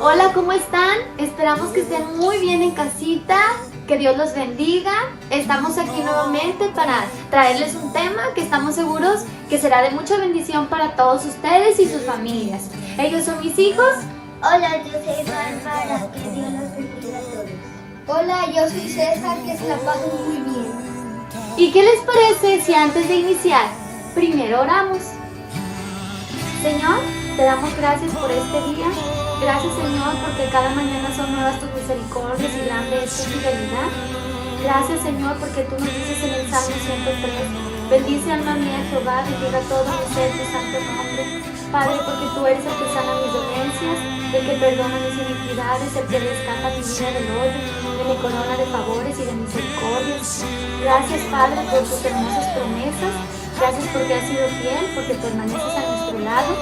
Hola, ¿cómo están? Esperamos que estén muy bien en casita, que Dios los bendiga. Estamos aquí nuevamente para traerles un tema que estamos seguros que será de mucha bendición para todos ustedes y sus familias. Ellos son mis hijos. Hola, yo soy Bárbara, que Dios los bendiga a todos. Hola, yo soy César, que se la pasen muy bien. ¿Y qué les parece si antes de iniciar, primero oramos? Señor, te damos gracias por este día. Gracias, Señor, porque cada mañana son nuevas tus misericordias y grande es tu fidelidad. Gracias, Señor, porque tú nos dices en el Salmo 103, bendice alma mía Jehová, bendiga todo mi ser tu santo nombre. Padre, porque tú eres el que sana mis dolencias, el que perdona mis iniquidades, el que rescata mi vida del hoyo, el que corona de favores y de misericordias. Gracias, Padre, por tus hermosas promesas. Gracias porque has sido fiel, porque permaneces a nuestro lado,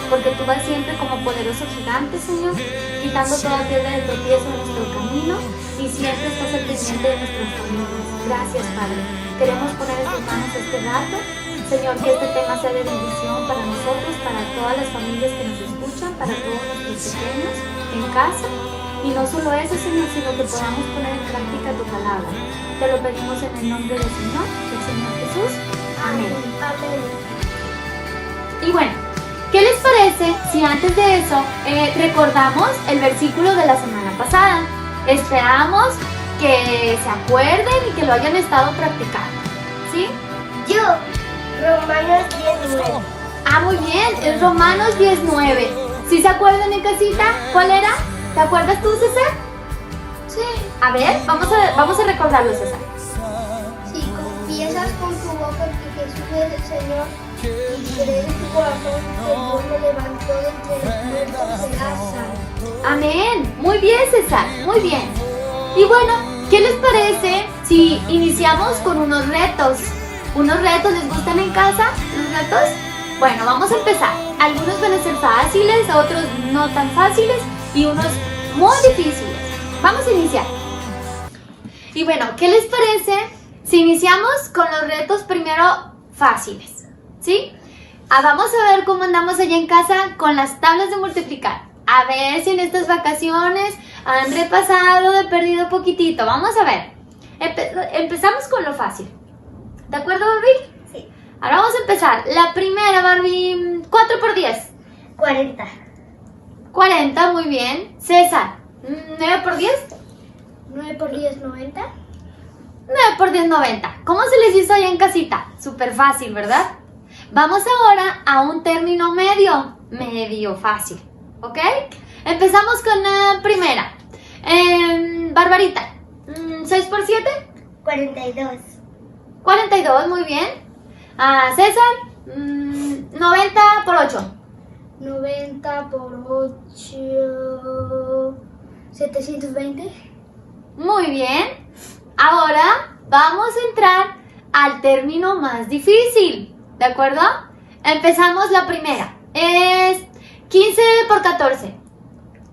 porque tú vas siempre como poderoso gigante, Señor, quitando toda piedra de tropiezo en nuestro camino y siempre estás al pendiente de nuestras familias. Gracias, Padre. Queremos poner en tus manos este rato, Señor, que este tema sea de bendición para nosotros, para todas las familias que nos escuchan, para todos nuestros pequeños en casa. Y no solo eso, Señor, sino que podamos poner en práctica tu palabra. Te lo pedimos en el nombre del Señor Jesús. Amén. Amén. Y bueno, ¿qué les parece si antes de eso recordamos el versículo de la semana pasada? Esperamos que se acuerden y que lo hayan estado practicando, ¿sí? Yo, Romanos 10:9. Ah, muy bien, es Romanos 10:9. ¿Sí se acuerdan en casita? ¿Cuál era? ¿Te acuerdas tú, César? Sí. A ver, vamos a recordarlo, César. Si confiesas con tu boca que Jesús es el Señor y crees en tu corazón que Dios lo levantó de entre los muertos, serás salvo. Amén. Muy bien, César, muy bien. Y bueno, ¿qué les parece si iniciamos con unos retos? ¿Unos retos les gustan en casa? ¿Los retos? Bueno, vamos a empezar. Algunos van a ser fáciles, otros no tan fáciles y unos muy difíciles. Vamos a iniciar. Y bueno, ¿qué les parece si iniciamos con los retos primero fáciles? ¿Sí? Vamos a ver cómo andamos allá en casa con las tablas de multiplicar. A ver si en estas vacaciones han repasado, de perdido poquitito. Vamos a ver. Empezamos con lo fácil. ¿De acuerdo, Barbie? Sí. Ahora vamos a empezar. La primera, Barbie, 4 por 10. 40. 40, muy bien. César, 9 por 10. 9 por 10, 90. 9 por 10, 90. ¿Cómo se les hizo allá en casita? Súper fácil, ¿verdad? Vamos ahora a un término medio fácil, ¿ok? Empezamos con la primera. Barbarita, 6 por 7. 42. 42, muy bien. César, 90 por 8. 90 por 8. 720. Muy bien. Ahora vamos a entrar al término más difícil, ¿de acuerdo? Empezamos la primera. Es 15 por 14.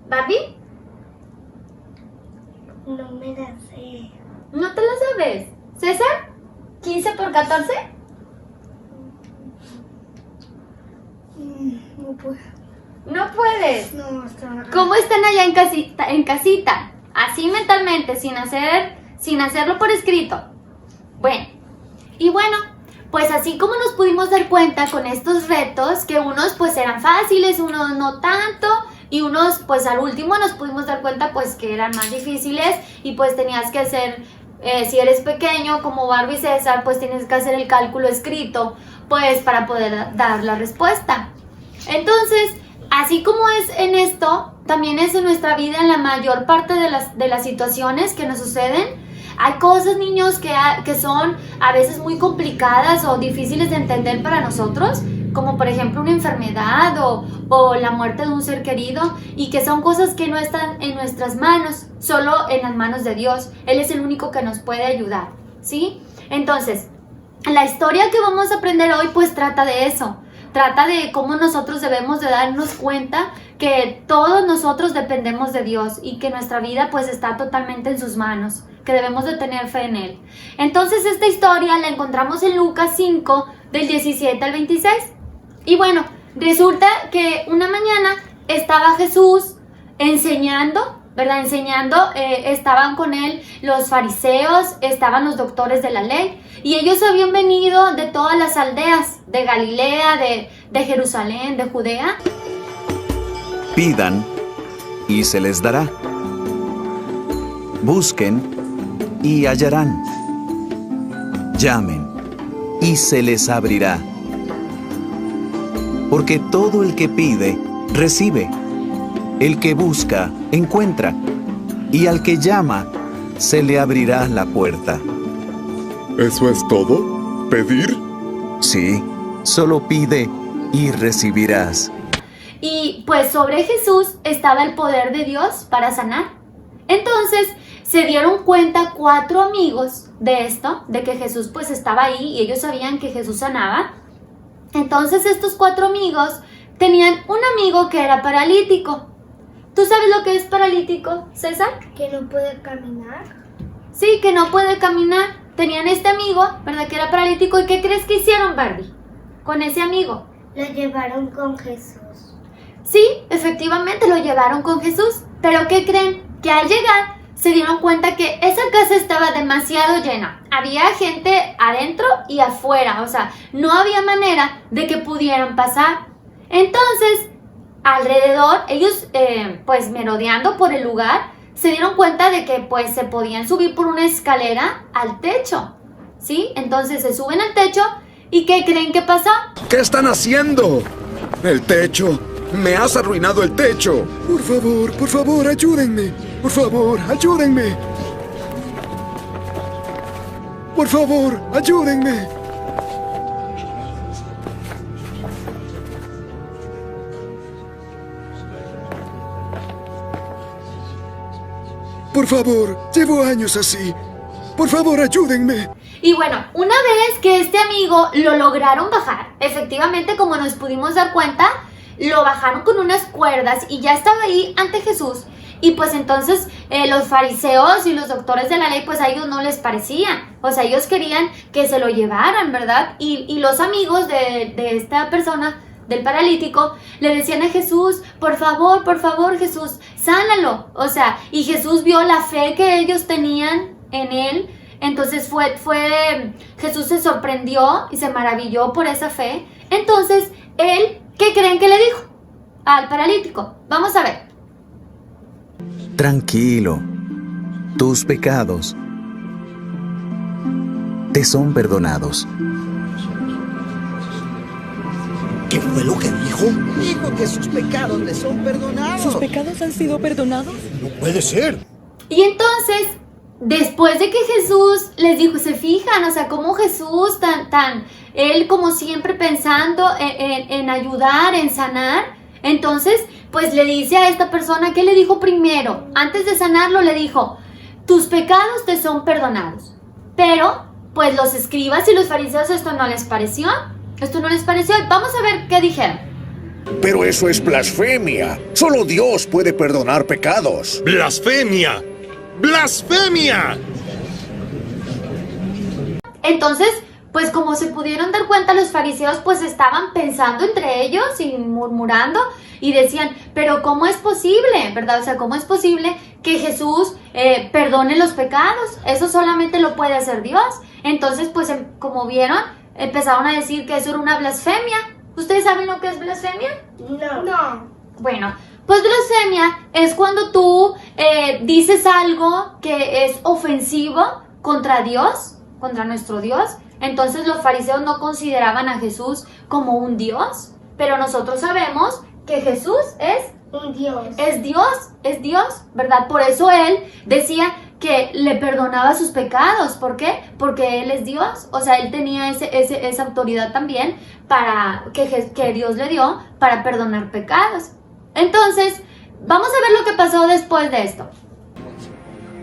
¿Barbie? No me la sé. ¿No te la sabes? ¿César? ¿15 por 14? No puedo. No puedes. No, está. ¿Cómo están allá en casita? Así mentalmente, sin hacerlo por escrito. Bueno, y bueno, pues así como nos pudimos dar cuenta con estos retos, que unos pues eran fáciles, unos no tanto, y unos pues al último nos pudimos dar cuenta pues que eran más difíciles y pues tenías que hacer, si eres pequeño como Barbie y César, pues tienes que hacer el cálculo escrito pues para poder dar la respuesta. Entonces, así como es en esto, también es en nuestra vida en la mayor parte de las situaciones que nos suceden. Hay cosas, niños, que son a veces muy complicadas o difíciles de entender para nosotros, como por ejemplo una enfermedad o la muerte de un ser querido, y que son cosas que no están en nuestras manos, solo en las manos de Dios. Él es el único que nos puede ayudar, ¿sí? Entonces, la historia que vamos a aprender hoy pues trata de eso. Trata de cómo nosotros debemos de darnos cuenta que todos nosotros dependemos de Dios y que nuestra vida pues está totalmente en sus manos, que debemos de tener fe en Él. Entonces esta historia la encontramos en Lucas 5 del 17 al 26. Y bueno, resulta que una mañana estaba Jesús enseñando, ¿verdad? Estaban con él los fariseos, estaban los doctores de la ley, y ellos habían venido de todas las aldeas, de Galilea, de Jerusalén, de Judea. Pidan y se les dará. Busquen y hallarán. Llamen y se les abrirá. Porque todo el que pide, recibe. El que busca, encuentra. Y al que llama, se le abrirá la puerta. ¿Eso es todo? ¿Pedir? Sí, solo pide y recibirás. Y pues sobre Jesús estaba el poder de Dios para sanar. Entonces se dieron cuenta 4 amigos de esto, de que Jesús pues estaba ahí y ellos sabían que Jesús sanaba. Entonces estos 4 amigos tenían un amigo que era paralítico. ¿Tú sabes lo que es paralítico, César? Que no puede caminar. Sí, que no puede caminar. Tenían este amigo, ¿verdad? Que era paralítico. ¿Y qué crees que hicieron, Barbie? Con ese amigo. Lo llevaron con Jesús. Sí, efectivamente lo llevaron con Jesús. Pero ¿qué creen? Que al llegar se dieron cuenta que esa casa estaba demasiado llena. Había gente adentro y afuera. O sea, no había manera de que pudieran pasar. Entonces, alrededor, ellos pues merodeando por el lugar, se dieron cuenta de que pues se podían subir por una escalera al techo, ¿sí? Entonces se suben al techo y ¿qué creen que pasó? ¿Qué están haciendo? El techo. Me has arruinado el techo. Por favor, ayúdenme. Por favor, ayúdenme. Por favor, ayúdenme. Por favor, llevo años así. Por favor, ayúdenme. Y bueno, una vez que este amigo lo lograron bajar, efectivamente, como nos pudimos dar cuenta, lo bajaron con unas cuerdas y ya estaba ahí ante Jesús. Y pues entonces los fariseos y los doctores de la ley, pues a ellos no les parecían. O sea, ellos querían que se lo llevaran, ¿verdad? Y los amigos de esta persona, del paralítico, le decían a Jesús, por favor, Jesús, sánalo. O sea, y Jesús vio la fe que ellos tenían en él. Entonces Jesús se sorprendió y se maravilló por esa fe. Entonces, él, ¿qué creen que le dijo al paralítico? Vamos a ver. Tranquilo, tus pecados te son perdonados. ¿Qué fue lo que dijo? Dijo que sus pecados le son perdonados. ¿Sus pecados han sido perdonados? No puede ser. Y entonces, después de que Jesús les dijo, se fijan, o sea, como Jesús él como siempre pensando en ayudar, en sanar, entonces, pues le dice a esta persona, ¿qué le dijo primero? Antes de sanarlo le dijo, tus pecados te son perdonados. Pero, pues los escribas y los fariseos esto no les pareció. Vamos a ver qué dijeron. Pero eso es blasfemia. Solo Dios puede perdonar pecados. ¡Blasfemia! ¡Blasfemia! Entonces, pues como se pudieron dar cuenta, los fariseos pues estaban pensando entre ellos y murmurando y decían, pero ¿cómo es posible, verdad? O sea, ¿cómo es posible que Jesús perdone los pecados? Eso solamente lo puede hacer Dios. Entonces, pues como vieron, empezaron a decir que eso era una blasfemia. ¿Ustedes saben lo que es blasfemia? No. Bueno, pues blasfemia es cuando tú dices algo que es ofensivo contra Dios, contra nuestro Dios. Entonces los fariseos no consideraban a Jesús como un Dios, pero nosotros sabemos que Jesús es Un Dios. Es Dios, ¿verdad? Por eso Él decía que le perdonaba sus pecados. ¿Por qué? Porque Él es Dios. O sea, Él tenía esa autoridad también que Dios le dio para perdonar pecados. Entonces, vamos a ver lo que pasó después de esto.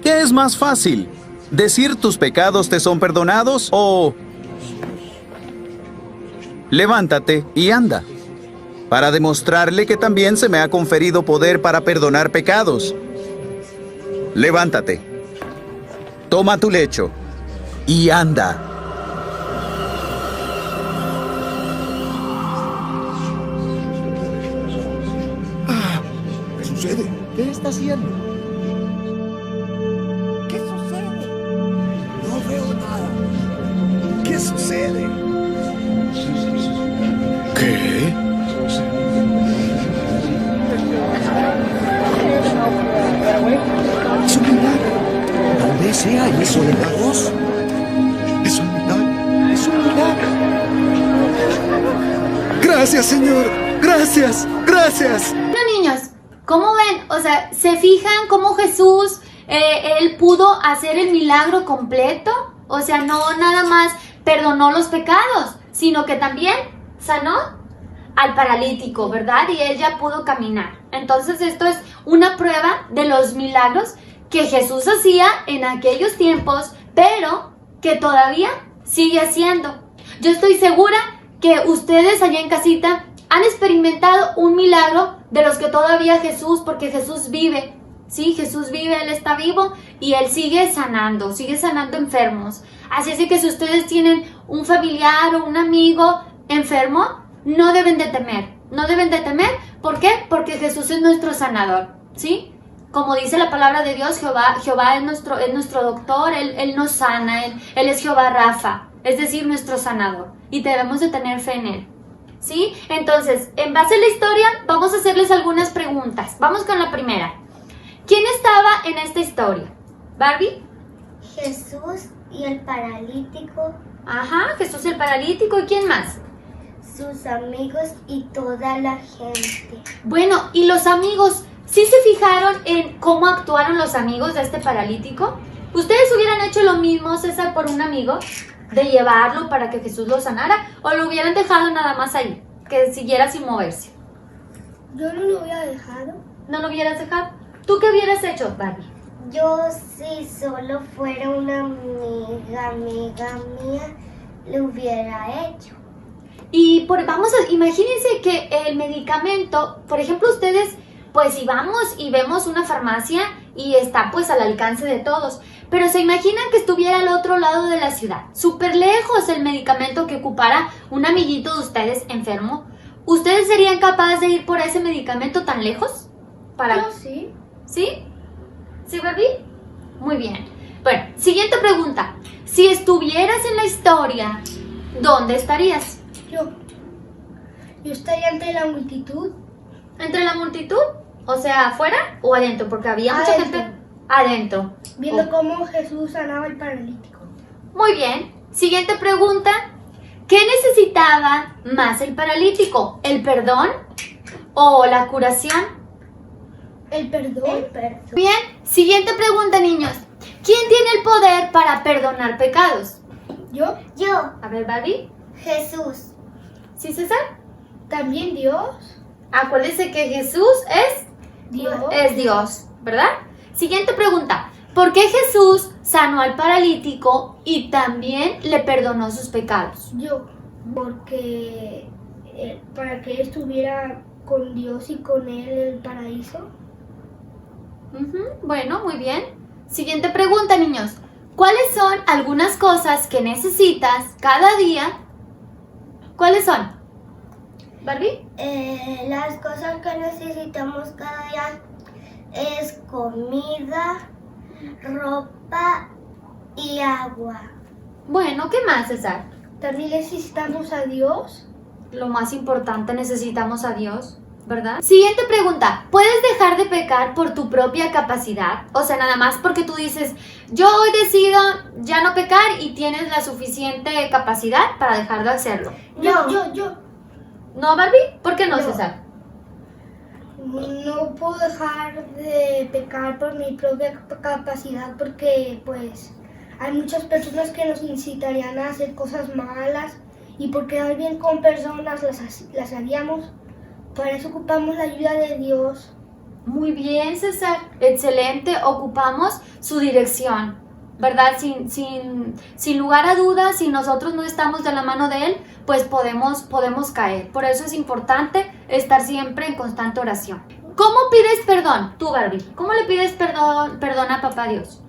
¿Qué es más fácil? ¿Decir tus pecados te son perdonados o levántate y anda? Para demostrarle que también se me ha conferido poder para perdonar pecados. Levántate, toma tu lecho y anda. ¿Qué sucede? ¿Qué está haciendo? ¿Qué sucede? No veo nada. ¿Qué sucede? ¿Qué? Es un milagro. Tal vez sea eso de la voz. Es un milagro. Es un milagro. Gracias, Señor. Gracias. Gracias. Bueno, niños, ¿cómo ven? O sea, ¿se fijan cómo Jesús, él pudo hacer el milagro completo? O sea, no nada más perdonó los pecados, sino que también sanó al paralítico, ¿verdad? Y él ya pudo caminar. Entonces esto es una prueba de los milagros que Jesús hacía en aquellos tiempos, pero que todavía sigue haciendo. Yo estoy segura que ustedes allá en casita han experimentado un milagro de los que todavía Jesús, porque Jesús vive, ¿sí? Jesús vive, Él está vivo y Él sigue sanando enfermos. Así es que si ustedes tienen un familiar o un amigo enfermo, no deben de temer. ¿Por qué? Porque Jesús es nuestro sanador, ¿sí? Como dice la palabra de Dios, Jehová es nuestro doctor, Él nos sana, Él es Jehová Rafa, es decir, nuestro sanador. Y debemos de tener fe en Él, ¿sí? Entonces, en base a la historia, vamos a hacerles algunas preguntas. Vamos con la primera. ¿Quién estaba en esta historia? ¿Barbie? Jesús y el paralítico, Ajá, Jesús el paralítico. ¿Y quién más? sus amigos y toda la gente. Bueno, ¿y los amigos? ¿Sí se fijaron en cómo actuaron los amigos de este paralítico? ¿Ustedes hubieran hecho lo mismo, César, por un amigo? ¿De llevarlo para que Jesús lo sanara? ¿O lo hubieran dejado nada más ahí? Que siguiera sin moverse. Yo no lo hubiera dejado. ¿No lo hubieras dejado? ¿Tú qué hubieras hecho, Barbie? Yo, si solo fuera una amiga mía, lo hubiera hecho. Y imagínense que el medicamento, por ejemplo, ustedes, pues si vamos y vemos una farmacia y está pues al alcance de todos, pero se imaginan que estuviera al otro lado de la ciudad, súper lejos el medicamento que ocupara un amiguito de ustedes enfermo. ¿Ustedes serían capaces de ir por ese medicamento tan lejos? Yo sí. ¿Sí? ¿Sí, Barbie? Muy bien. Bueno, siguiente pregunta. Si estuvieras en la historia, ¿dónde estarías? Yo estaría ante la multitud. ¿Entre la multitud? O sea, ¿afuera o adentro? Porque había mucha Adentro. gente adentro. Viendo cómo Jesús sanaba al paralítico. Muy bien. Siguiente pregunta. ¿Qué necesitaba más el paralítico? ¿El perdón o la curación? El perdón. Bien. Siguiente pregunta, niños. ¿Quién tiene el poder para perdonar pecados? Yo. A ver, Barbie. Jesús. ¿Sí, César? También Dios. Acuérdense que Jesús es Dios, ¿verdad? Siguiente pregunta. ¿Por qué Jesús sanó al paralítico y también le perdonó sus pecados? Yo. Porque para que él estuviera con Dios y con él en el paraíso. Bueno, muy bien. Siguiente pregunta, niños. ¿Cuáles son algunas cosas que necesitas cada día? ¿Cuáles son? ¿Barbie? Las cosas que necesitamos cada día es comida, ropa y agua. Bueno, ¿qué más, César? También necesitamos a Dios. Lo más importante, necesitamos a Dios, ¿verdad? Siguiente pregunta. ¿Puedes dejar de pecar por tu propia capacidad? O sea, nada más porque tú dices, yo hoy decido ya no pecar y tienes la suficiente capacidad para dejar de hacerlo. Yo. ¿No, Barbie? ¿Por qué no, César? No puedo dejar de pecar por mi propia capacidad porque pues hay muchas personas que nos incitarían a hacer cosas malas y por quedar bien con personas las haríamos. Para eso ocupamos la ayuda de Dios. Muy bien, César. Excelente. Ocupamos su dirección, ¿verdad? Sin lugar a dudas, si nosotros no estamos de la mano de Él, pues podemos caer. Por eso es importante estar siempre en constante oración. ¿Cómo pides perdón? Tú, Barbie. ¿Cómo le pides perdón a Papá Dios?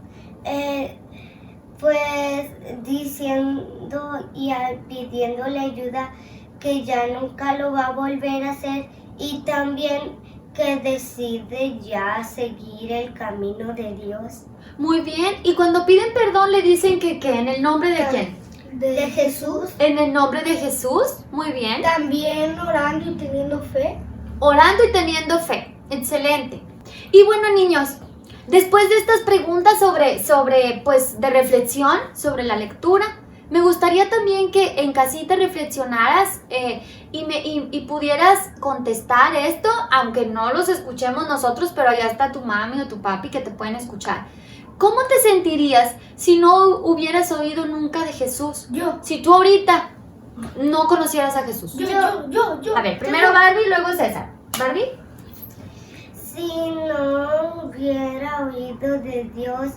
Pues diciendo y pidiéndole ayuda que ya nunca lo va a volver a hacer y también que decide ya seguir el camino de Dios. Muy bien. Y cuando piden perdón le dicen que ¿en el nombre de quién? De Jesús. En el nombre de Jesús. Muy bien. También orando y teniendo fe. Orando y teniendo fe. Excelente. Y bueno, niños, después de estas preguntas sobre pues, de reflexión, sobre la lectura, me gustaría también que en casita reflexionaras y pudieras contestar esto, aunque no los escuchemos nosotros, pero allá está tu mami o tu papi que te pueden escuchar. ¿Cómo te sentirías si no hubieras oído nunca de Jesús? Yo. Si tú ahorita no conocieras a Jesús. Yo. A ver, primero Barbie y luego César. ¿Barbie? Si no hubiera oído de Dios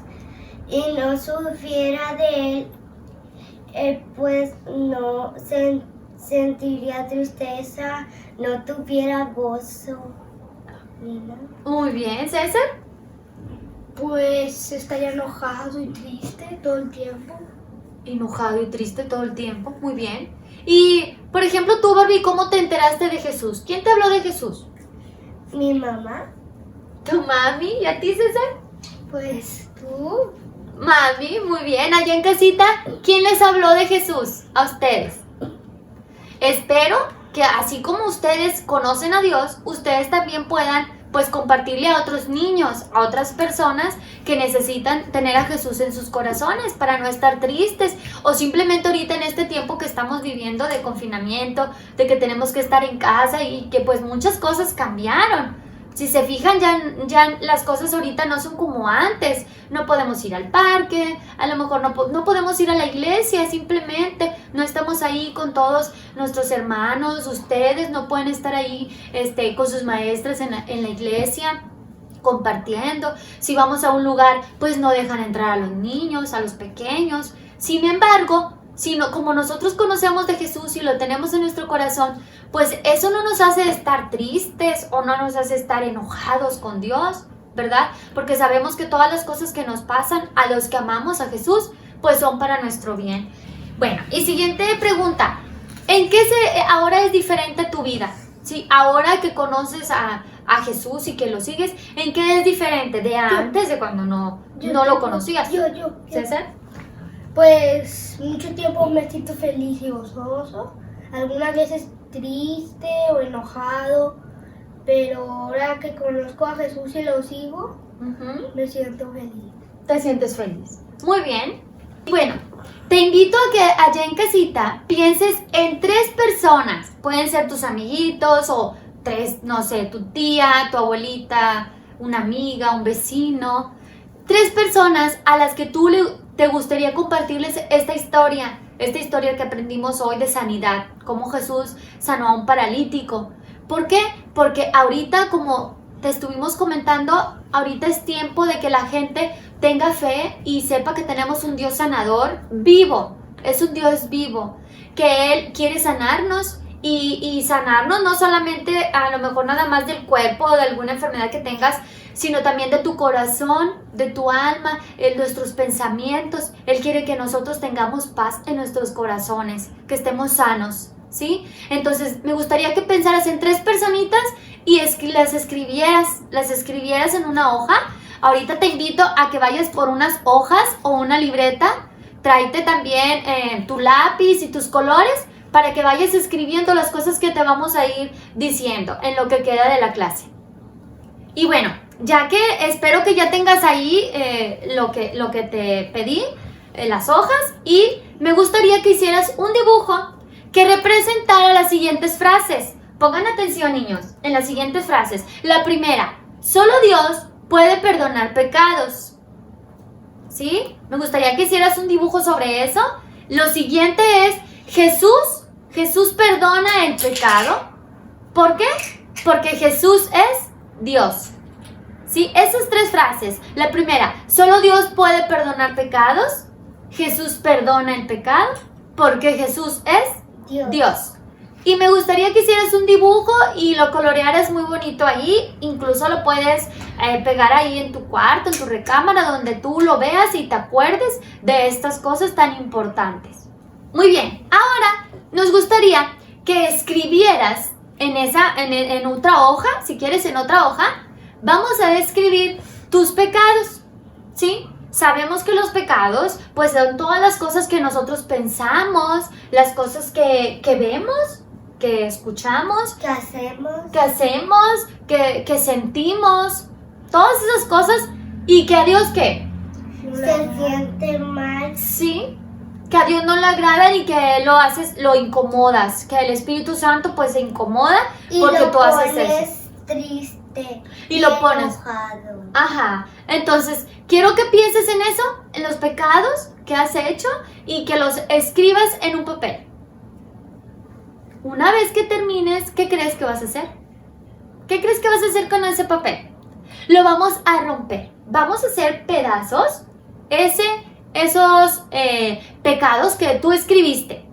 y no supiera de Él, pues no sentiría tristeza, no tuviera gozo. ni nada. Muy bien, César. Pues estaría enojado y triste todo el tiempo. Enojado y triste todo el tiempo. Muy bien. Y, por ejemplo, tú, Barbie, ¿cómo te enteraste de Jesús? ¿Quién te habló de Jesús? Mi mamá, ¿Tu mami? ¿Y a ti, César? pues tú. Mami, muy bien. Allá en casita, ¿quién les habló de Jesús? A ustedes. Espero que así como ustedes conocen a Dios, ustedes también puedan pues compartirle a otros niños, a otras personas que necesitan tener a Jesús en sus corazones para no estar tristes, o simplemente ahorita en este tiempo que estamos viviendo de confinamiento, de que tenemos que estar en casa y que pues muchas cosas cambiaron. Si se fijan, ya las cosas ahorita no son como antes. No podemos ir al parque, a lo mejor no podemos ir a la iglesia, simplemente no estamos ahí con todos nuestros hermanos. Ustedes no pueden estar ahí con sus maestras en la iglesia compartiendo. Si vamos a un lugar, pues no dejan entrar a los niños, a los pequeños. Sin embargo, como nosotros conocemos de Jesús y lo tenemos en nuestro corazón, pues eso no nos hace estar tristes o no nos hace estar enojados con Dios, ¿verdad? Porque sabemos que todas las cosas que nos pasan a los que amamos a Jesús, pues son para nuestro bien. Bueno, y siguiente pregunta. ¿En qué ahora es diferente tu vida? ¿Sí? Ahora que conoces a Jesús y que lo sigues, ¿en qué es diferente de antes, de cuando no lo conocías? Yo. ¿César? Pues mucho tiempo me siento feliz y gozoso, algunas veces triste o enojado, pero ahora que conozco a Jesús y lo sigo, me siento feliz. Te sientes feliz. Muy bien. Bueno, te invito a que allá en casita pienses en 3 personas. Pueden ser tus amiguitos o 3, no sé, tu tía, tu abuelita, una amiga, un vecino. 3 personas a las que tú te gustaría compartirles esta historia que aprendimos hoy de sanidad, cómo Jesús sanó a un paralítico. ¿Por qué? Porque ahorita, como te estuvimos comentando, ahorita es tiempo de que la gente tenga fe y sepa que tenemos un Dios sanador vivo. Es un Dios vivo, que Él quiere sanarnos y sanarnos no solamente a lo mejor nada más del cuerpo o de alguna enfermedad que tengas, sino también de tu corazón, de tu alma, nuestros pensamientos. Él quiere que nosotros tengamos paz en nuestros corazones, que estemos sanos, ¿sí? Entonces, me gustaría que pensaras en 3 personitas y las escribieras en una hoja. Ahorita te invito a que vayas por unas hojas o una libreta. Tráete también tu lápiz y tus colores para que vayas escribiendo las cosas que te vamos a ir diciendo en lo que queda de la clase. Y bueno, ya que espero que ya tengas ahí lo que te pedí, las hojas, y me gustaría que hicieras un dibujo que representara las siguientes frases. Pongan atención, niños, en las siguientes frases. La primera, solo Dios puede perdonar pecados. ¿Sí? Me gustaría que hicieras un dibujo sobre eso. Lo siguiente es, Jesús perdona el pecado. ¿Por qué? Porque Jesús es Dios. ¿Sí? Esas 3 frases. La primera, solo Dios puede perdonar pecados. Jesús perdona el pecado porque Jesús es Dios. Y me gustaría que hicieras un dibujo y lo colorearas muy bonito ahí. Incluso lo puedes pegar ahí en tu cuarto, en tu recámara, donde tú lo veas y te acuerdes de estas cosas tan importantes. Muy bien, ahora nos gustaría que escribieras en otra hoja, si quieres en otra hoja, vamos a escribir tus pecados, ¿sí? Sabemos que los pecados, pues son todas las cosas que nosotros pensamos, las cosas que vemos, que escuchamos, ¿Qué hacemos? que sentimos, todas esas cosas, y que a Dios, ¿qué? Se siente mal. Sí, que a Dios no le agradan y que lo incomodas, que el Espíritu Santo pues se incomoda Y porque lo tú haces pones eso. triste. Y lo pones. Enojado. Ajá, entonces quiero que pienses en eso, en los pecados que has hecho y que los escribas en un papel. Una vez que termines, ¿qué crees que vas a hacer? ¿Qué crees que vas a hacer con ese papel? Lo vamos a romper. Vamos a hacer pedazos esos pecados que tú escribiste.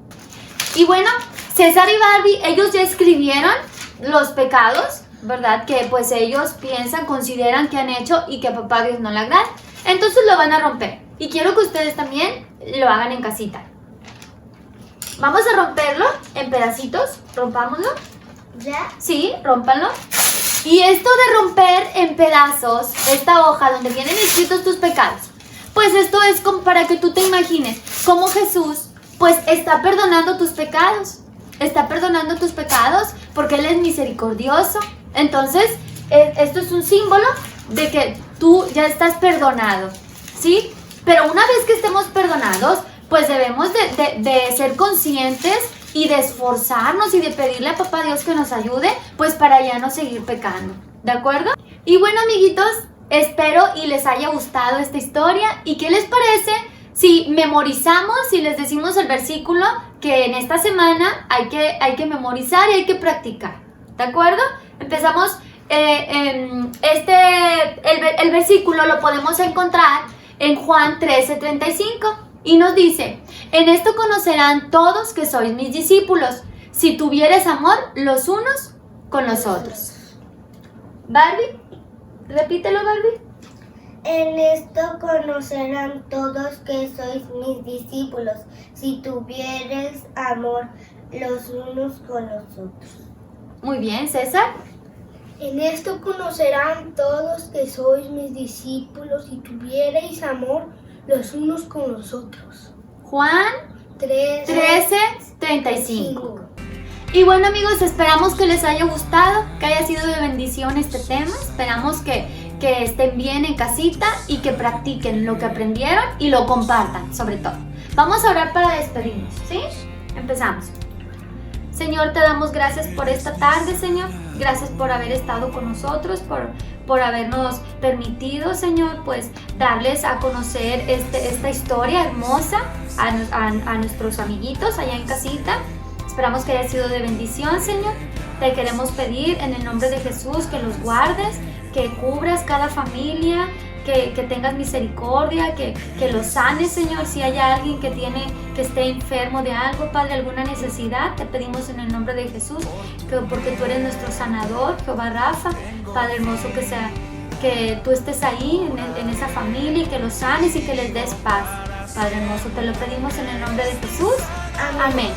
Y bueno, César y Barbie, ellos ya escribieron los pecados, ¿verdad? Que pues ellos piensan, consideran que han hecho y que a papá Dios no le agrada. Entonces lo van a romper. Y quiero que ustedes también lo hagan en casita. Vamos a romperlo en pedacitos. Rompámoslo. ¿Ya? Sí, rómpanlo. Y esto de romper en pedazos esta hoja donde vienen escritos tus pecados, pues esto es como para que tú te imagines cómo Jesús pues está perdonando tus pecados. Está perdonando tus pecados porque Él es misericordioso. Entonces, esto es un símbolo de que tú ya estás perdonado, ¿sí? Pero una vez que estemos perdonados, pues debemos de ser conscientes y de esforzarnos y de pedirle a Papá Dios que nos ayude, pues para ya no seguir pecando, ¿de acuerdo? Y bueno, amiguitos, espero y les haya gustado esta historia. ¿Y qué les parece si memorizamos, si les decimos el versículo que en esta semana hay que memorizar y hay que practicar? ¿De acuerdo? Empezamos, el versículo lo podemos encontrar en Juan 13:35 y nos dice: en esto conocerán todos que sois mis discípulos, si tuvieres amor los unos con los otros. Barbie, repítelo, Barbie. En esto conocerán todos que sois mis discípulos, si tuvieres amor los unos con los otros. Muy bien, César. En esto conocerán todos que sois mis discípulos, si tuviereis amor los unos con los otros. Juan 13:35. 13:35. Y bueno, amigos, esperamos que les haya gustado, que haya sido de bendición este tema. Esperamos que estén bien en casita y que practiquen lo que aprendieron y lo compartan, sobre todo. Vamos a orar para despedirnos, ¿sí? Empezamos. Señor, te damos gracias por esta tarde, Señor. Gracias por haber estado con nosotros, por habernos permitido, Señor, pues darles a conocer esta historia hermosa a nuestros amiguitos allá en casita. Esperamos que haya sido de bendición, Señor. Te queremos pedir en el nombre de Jesús que los guardes, que cubras cada familia, que tengas misericordia, que los sanes, Señor. Si hay alguien que esté enfermo de algo, Padre, alguna necesidad, te pedimos en el nombre de Jesús, porque tú eres nuestro sanador, Jehová Rafa. Padre hermoso, que tú estés ahí en esa familia y que los sanes y que les des paz. Padre hermoso, te lo pedimos en el nombre de Jesús. Amén.